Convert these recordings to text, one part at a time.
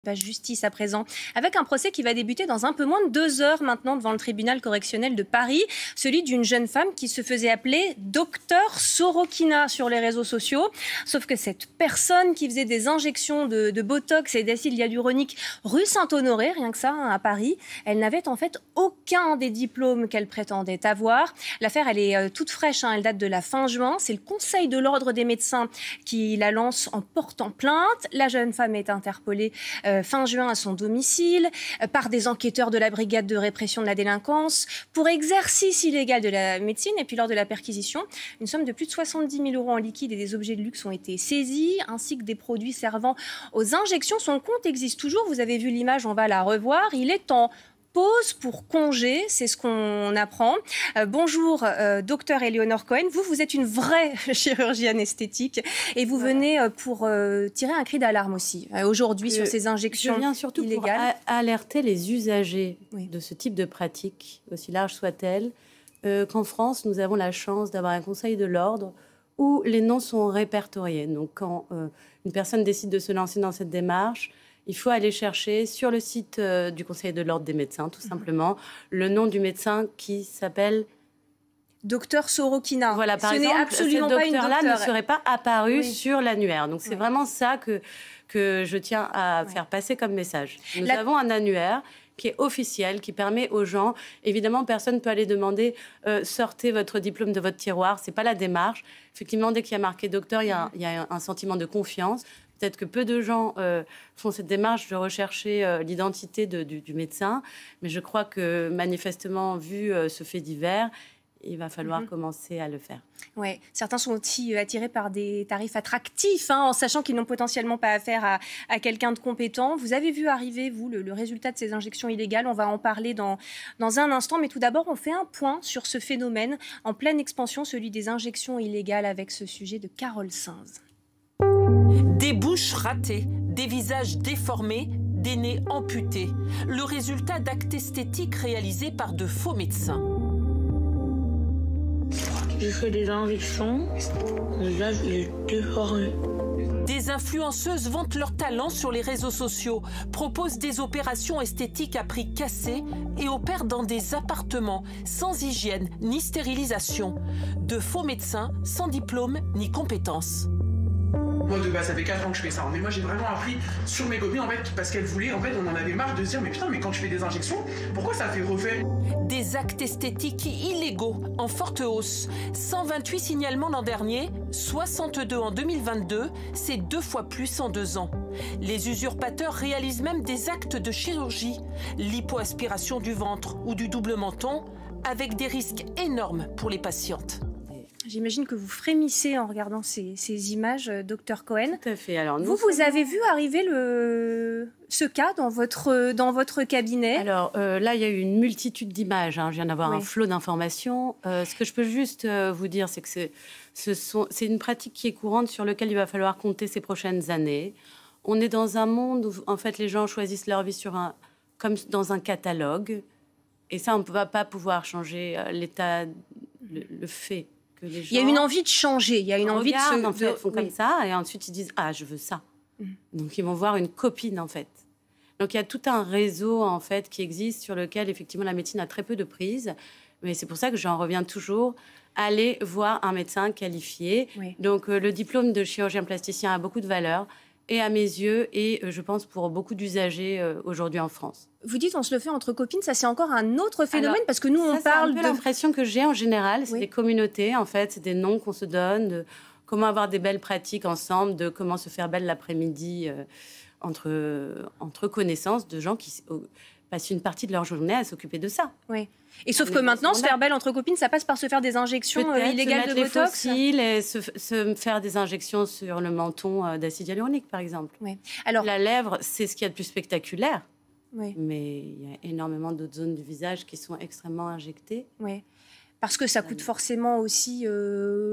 La justice à présent, avec un procès qui va débuter dans un peu moins de 2 heures maintenant devant le tribunal correctionnel de Paris, celui d'une jeune femme qui se faisait appeler Docteur Sorokina sur les réseaux sociaux. Sauf que cette personne qui faisait des injections de Botox et d'acide hyaluronique rue Saint-Honoré, rien que ça, hein, à Paris, elle n'avait en fait aucun des diplômes qu'elle prétendait avoir. L'affaire, elle est toute fraîche, hein, elle date de la fin juin. C'est le Conseil de l'Ordre des médecins qui la lance en portant plainte. La jeune femme est interpellée fin juin à son domicile par des enquêteurs de la brigade de répression de la délinquance pour exercice illégal de la médecine. Et puis lors de la perquisition, une somme de plus de 70 000 € en liquide et des objets de luxe ont été saisis, ainsi que des produits servant aux injections. Son compte existe toujours, vous avez vu l'image, on va la revoir. Il est en pause pour congé, c'est ce qu'on apprend. Bonjour, docteur Eleonore Cohen. Vous êtes une vraie chirurgienne esthétique et vous venez pour tirer un cri d'alarme aussi aujourd'hui sur ces injections illégales. Je viens surtout illégales. Pour alerter les usagers de ce type de pratique, aussi large soit-elle, qu'en France, nous avons la chance d'avoir un Conseil de l'Ordre où les noms sont répertoriés. Donc, quand une personne décide de se lancer dans cette démarche, il faut aller chercher sur le site du Conseil de l'Ordre des médecins, tout simplement, le nom du médecin qui s'appelle Docteur Sorokina. Voilà, par exemple, absolument ce docteur-là ne serait pas apparu sur l'annuaire. Donc, c'est vraiment ça que je tiens à faire passer comme message. Nous avons un annuaire qui est officiel, qui permet aux gens... Évidemment, personne ne peut aller demander sortez votre diplôme de votre tiroir. Ce n'est pas la démarche. Effectivement, dès qu'il y a marqué docteur, il y a un sentiment de confiance. Peut-être que peu de gens font cette démarche de rechercher l'identité du médecin, mais je crois que manifestement, vu ce fait divers, il va falloir commencer à le faire. Ouais. Certains sont aussi attirés par des tarifs attractifs, hein, en sachant qu'ils n'ont potentiellement pas affaire à quelqu'un de compétent. Vous avez vu arriver, vous, le résultat de ces injections illégales. On va en parler dans un instant. Mais tout d'abord, on fait un point sur ce phénomène en pleine expansion, celui des injections illégales, avec ce sujet de Carole Sainz. Des bouches ratées, des visages déformés, des nez amputés. Le résultat d'actes esthétiques réalisés par de faux médecins. J'ai fait des injections, mon visage est déformé. Des influenceuses vantent leur talent sur les réseaux sociaux, proposent des opérations esthétiques à prix cassés et opèrent dans des appartements sans hygiène ni stérilisation. De faux médecins sans diplôme ni compétences. Moi, de base, ça fait 4 ans que je fais ça. Mais moi, j'ai vraiment appris sur mes copines, en fait, parce qu'elles voulaient, en fait, on en avait marre de se dire, mais putain, mais quand tu fais des injections, pourquoi ça fait refait? Des actes esthétiques illégaux en forte hausse. 128 signalements l'an dernier, 62 en 2022, c'est 2 fois plus en 2 ans. Les usurpateurs réalisent même des actes de chirurgie, l'hypoaspiration du ventre ou du double menton, avec des risques énormes pour les patientes. J'imagine que vous frémissez en regardant ces images, docteur Cohen. Tout à fait. Alors, vous avez vu arriver ce cas dans votre cabinet? Alors là, il y a eu une multitude d'images. Je viens d'avoir un flot d'informations. Ce que je peux juste vous dire, c'est que c'est une pratique qui est courante sur laquelle il va falloir compter ces prochaines années. On est dans un monde où, en fait, les gens choisissent leur vie comme dans un catalogue. Et ça, on ne va pas pouvoir changer l'état, le fait. Il y a une envie de changer, il y a une envie de se... en fait, font comme ça, et ensuite ils disent « Ah, je veux ça ». Donc ils vont voir une copine, en fait. Donc il y a tout un réseau, en fait, qui existe, sur lequel, effectivement, la médecine a très peu de prise. Mais c'est pour ça que j'en reviens toujours, aller voir un médecin qualifié. Donc le diplôme de chirurgien plasticien a beaucoup de valeur, et à mes yeux, et je pense pour beaucoup d'usagers aujourd'hui en France. Vous dites on se le fait entre copines, ça c'est encore un autre phénomène. Alors, parce que nous on parle de l'impression que j'ai en général, c'est des communautés, en fait, c'est des noms qu'on se donne, de comment avoir des belles pratiques ensemble, de comment se faire belle l'après-midi entre connaissances de gens qui passent une partie de leur journée à s'occuper de ça. Oui. Et sauf que maintenant, se faire belle entre copines, ça passe par se faire des injections illégales de Botox. Fossiles et se faire des injections sur le menton d'acide hyaluronique, par exemple. Alors, la lèvre, c'est ce qu'il y a de plus spectaculaire. Mais il y a énormément d'autres zones du visage qui sont extrêmement injectées. Parce que ça coûte forcément aussi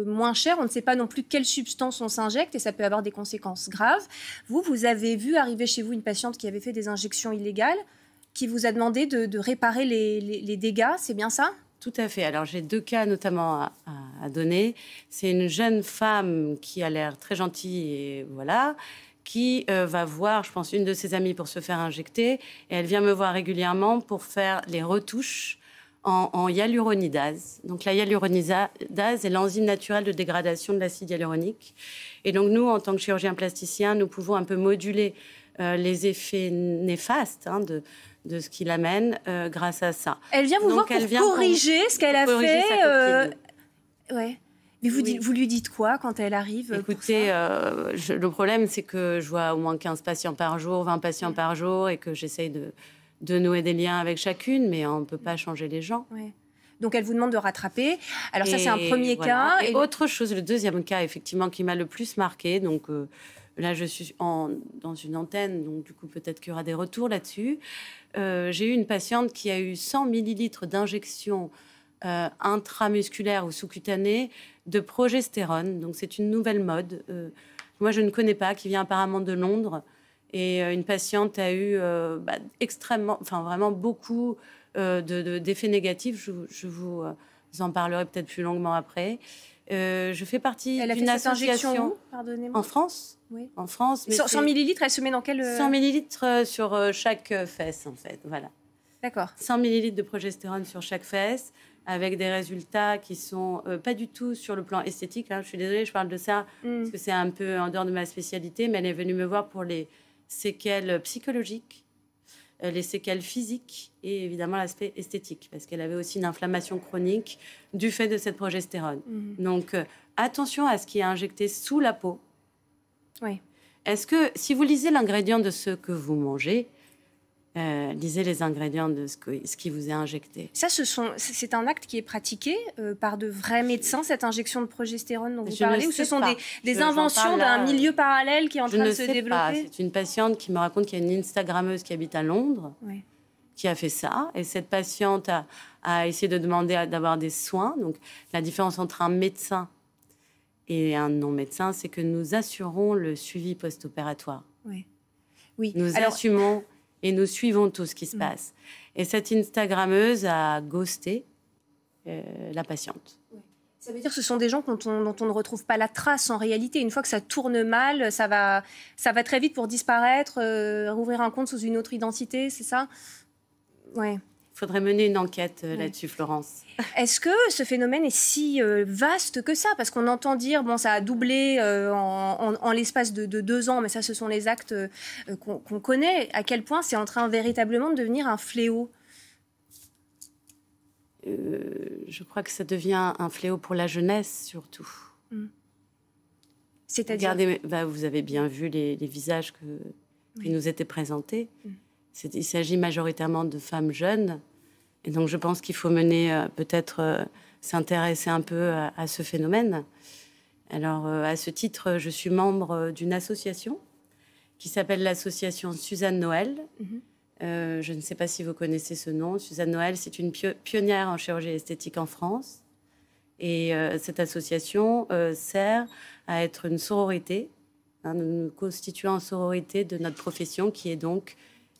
moins cher. On ne sait pas non plus quelle substance on s'injecte et ça peut avoir des conséquences graves. Vous avez vu arriver chez vous une patiente qui avait fait des injections illégales, qui vous a demandé de réparer les dégâts, c'est bien ça? Tout à fait. Alors, j'ai 2 cas notamment à donner. C'est une jeune femme qui a l'air très gentille et voilà, qui va voir, je pense, une de ses amies pour se faire injecter. Et elle vient me voir régulièrement pour faire les retouches en hyaluronidase. Donc la hyaluronidase est l'enzyme naturelle de dégradation de l'acide hyaluronique. Et donc nous, en tant que chirurgiens plasticiens, nous pouvons un peu moduler les effets néfastes de ce qu'il amène grâce à ça. Elle vient vous voir pour corriger ce qu'elle a fait. Ouais. Mais vous lui dites quoi quand elle arrive? Écoutez, le problème, c'est que je vois au moins 15 patients par jour, 20 patients par jour, et que j'essaye de nouer des liens avec chacune, mais on ne peut pas changer les gens. Ouais. Donc, elle vous demande de rattraper. Alors, ça, c'est un premier cas. Et autre chose, le deuxième cas, effectivement, qui m'a le plus marqué. Donc, là, je suis dans une antenne, donc du coup, peut-être qu'il y aura des retours là-dessus. J'ai eu une patiente qui a eu 100 millilitres d'injection intramusculaire ou sous-cutanée de progestérone. Donc, c'est une nouvelle mode. Moi, je ne connais pas, qui vient apparemment de Londres. Et une patiente a eu vraiment beaucoup d'effets négatifs. Je vous en parlerai peut-être plus longuement après. Je fais partie d'une association Pardonnez-moi. En France. Oui. En France. Mais 100 millilitres, elle se met dans quel 100 millilitres sur chaque fesse, en fait. Voilà. D'accord. 100 millilitres de progestérone sur chaque fesse, avec des résultats qui sont pas du tout sur le plan esthétique. Hein. Je suis désolée, je parle de ça parce que c'est un peu en dehors de ma spécialité, mais elle est venue me voir pour les séquelles psychologiques, les séquelles physiques et évidemment l'aspect esthétique, parce qu'elle avait aussi une inflammation chronique du fait de cette progestérone. Donc, attention à ce qui est injecté sous la peau. Oui. Est-ce que, si vous lisez l'ingrédient de ce que vous mangez, lisez les ingrédients de ce qui vous est injecté. Ça, c'est un acte qui est pratiqué par de vrais médecins, cette injection de progestérone dont vous parlez, ou ce sont des inventions d'un milieu parallèle qui est en train de se développer? C'est une patiente qui me raconte qu'il y a une Instagrammeuse qui habite à Londres, qui a fait ça. Et cette patiente a essayé de demander d'avoir des soins. Donc, la différence entre un médecin et un non-médecin, c'est que nous assurons le suivi post-opératoire. Oui. Nous assumons... Et nous suivons tout ce qui se passe. Et cette Instagrammeuse a ghosté la patiente. Ça veut dire que ce sont des gens dont on ne retrouve pas la trace en réalité. Une fois que ça tourne mal, ça va très vite pour disparaître, rouvrir un compte sous une autre identité, c'est ça? Ouais. Il faudrait mener une enquête là-dessus, Florence. Est-ce que ce phénomène est si vaste que ça? Parce qu'on entend dire, bon, ça a doublé en l'espace de 2 ans, mais ça, ce sont les actes qu'on connaît. À quel point c'est en train véritablement de devenir un fléau? Je crois que ça devient un fléau pour la jeunesse, surtout. C'est-à-dire? Regardez, vous avez bien vu les visages qui nous étaient présentés. Il s'agit majoritairement de femmes jeunes. Et donc, je pense qu'il faut mener, s'intéresser un peu à ce phénomène. Alors, à ce titre, je suis membre d'une association qui s'appelle l'association Suzanne Noël. Je ne sais pas si vous connaissez ce nom. Suzanne Noël, c'est une pionnière en chirurgie esthétique en France. Et cette association sert à être une sororité. Nous nous constituons en sororité de notre profession, qui est donc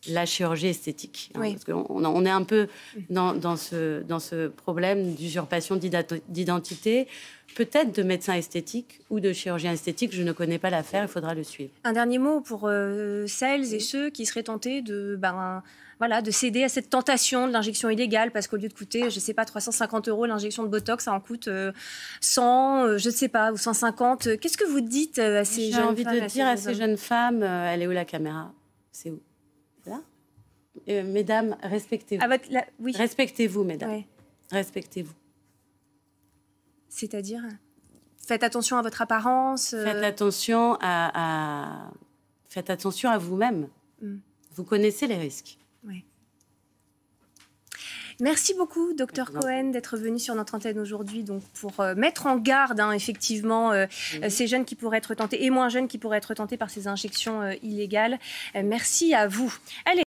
la chirurgie esthétique. Parce qu'on est un peu dans ce problème d'usurpation d'identité, peut-être de médecin esthétique ou de chirurgien esthétique. Je ne connais pas l'affaire, il faudra le suivre. Un dernier mot pour celles et ceux qui seraient tentés de céder à cette tentation de l'injection illégale, parce qu'au lieu de coûter, je ne sais pas, 350 € l'injection de Botox, ça en coûte 100, je ne sais pas, ou 150. Qu'est-ce que vous dites à ces jeunes femmes? J'ai envie de dire à ces jeunes femmes, elle est où la caméra? C'est où? Là. Mesdames, respectez-vous. Respectez-vous, mesdames. Respectez-vous. C'est-à-dire, faites attention à votre apparence. Faites attention faites attention à vous-même. Vous connaissez les risques. Merci beaucoup, Dr Cohen, d'être venu sur notre antenne aujourd'hui, donc pour mettre en garde, effectivement, ces jeunes qui pourraient être tentés, et moins jeunes qui pourraient être tentés par ces injections illégales. Merci à vous. Allez.